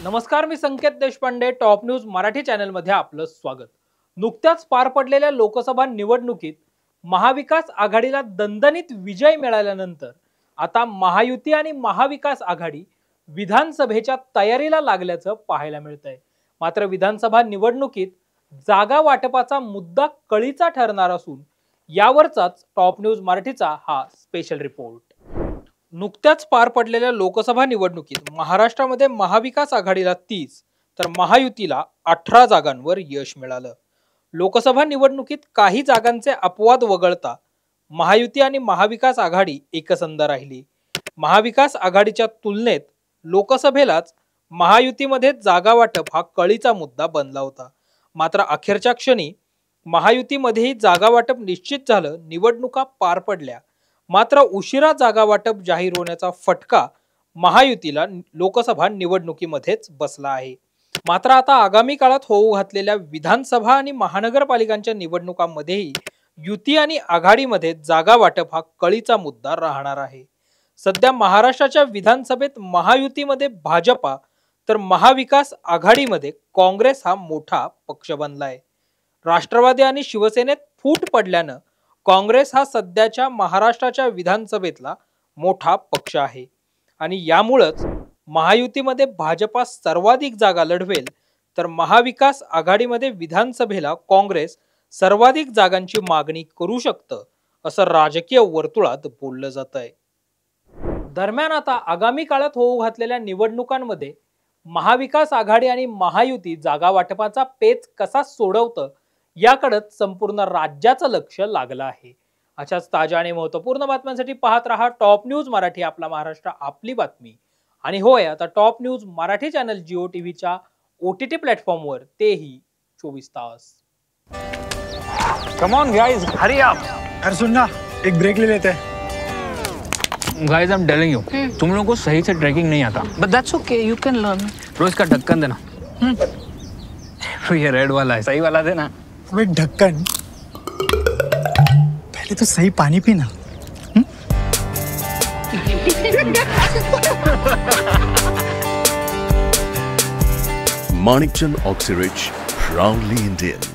नमस्कार, मी संकेत Deshpande. Top news Marathi चॅनलमध्ये आपलं स्वागत. नुकत्याच पार पडलेल्या लोकसभा निवडणुकीत महाविकास आघाडीला दणदणीत विजय मिळाल्यानंतर आता महायुती आणि महाविकास आघाडी विधानसभेच्या तयारीला लागल्याचं पाहायला मिळतंय. मात्र विधानसभा निवडणुकीत जागा वाटपाचा मुद्दा कळीचा ठरणार असून यावरचाच टॉप न्यूज मराठीचा हा स्पेशल रिपोर्ट. नुकत्याच पार पडलेल्या लोकसभा निवडणुकीत महाराष्ट्रामध्ये महाविकास आघाडीला 30 तर महायुतीला 18 जागांवर यश मिळालं. लोकसभा निवडणुकीत काही जागांचे अपवाद वगळता महायुती आणि महाविकास आघाडी एकसंध राहिली. महाविकास आघाडीच्या तुलनेत लोकसभेलाच महायुतीमध्ये जागा वाटप हा कळीचा मुद्दा बनला होता. मात्र अखेरच्या क्षणी महायुतीमध्येही जागा वाटप निश्चित झालं. निवडणुका पार पडल्या, मात्र उशिरा जागा वाटप जाहीर होण्याचा फटका महायुतीला लोकसभा निवडणुकीमध्येच बसला आहे. मात्र आता आगामी काळात होऊ घातलेल्या विधानसभा आणि महानगरपालिकांच्या निवडणुकांमध्येही युती आणि आघाडीमध्ये जागा वाटप हा कळीचा मुद्दा राहणार आहे. सध्या महाराष्ट्राच्या विधानसभेत महायुतीमध्ये भाजपा तर महाविकास आघाडीमध्ये काँग्रेस हा मोठा पक्ष बनलाय. राष्ट्रवादी आणि शिवसेनेत फूट पडल्यानं काँग्रेस हा सध्याच्या महाराष्ट्राच्या विधानसभेतला मोठा पक्ष आहे आणि यामुळेच महायुतीमध्ये भाजपा सर्वाधिक जागा लढवेल तर महाविकास आघाडीमध्ये विधानसभेला काँग्रेस सर्वाधिक जागांची मागणी करू शकतं असं राजकीय वर्तुळात बोललं जात आहे. दरम्यान आता आगामी काळात होऊ घातलेल्या निवडणुकांमध्ये महाविकास आघाडी आणि महायुती जागा वाटपाचा पेच कसा सोडवतं याकडे संपूर्ण राज्याचं लक्ष लागलं आहे. अशाच ताज्या आणि महत्त्वपूर्ण बातम्यांसाठी पाहत रहा टॉप न्यूज मराठी, आपला महाराष्ट्र आपली बातमी. आणि होय, आता top news Marathi channel Jio टीव्हीच्या OTT प्लॅटफॉर्मवर तेही 24 तास. Come on guys, hurry up. यार सुन ना, एक ब्रेक ले लेते हैं. Guys, I am telling you, तुम लोगों को सही से ट्रैकिंग नहीं आता. But that's okay, you can learn. Bro, इसका ढक्कन देना. ये रेड वाला है, सही वाला देना. अबे ढक्कन, पहले तो सही पानी पीना. Manikchand Oxyrich, proudly Indian.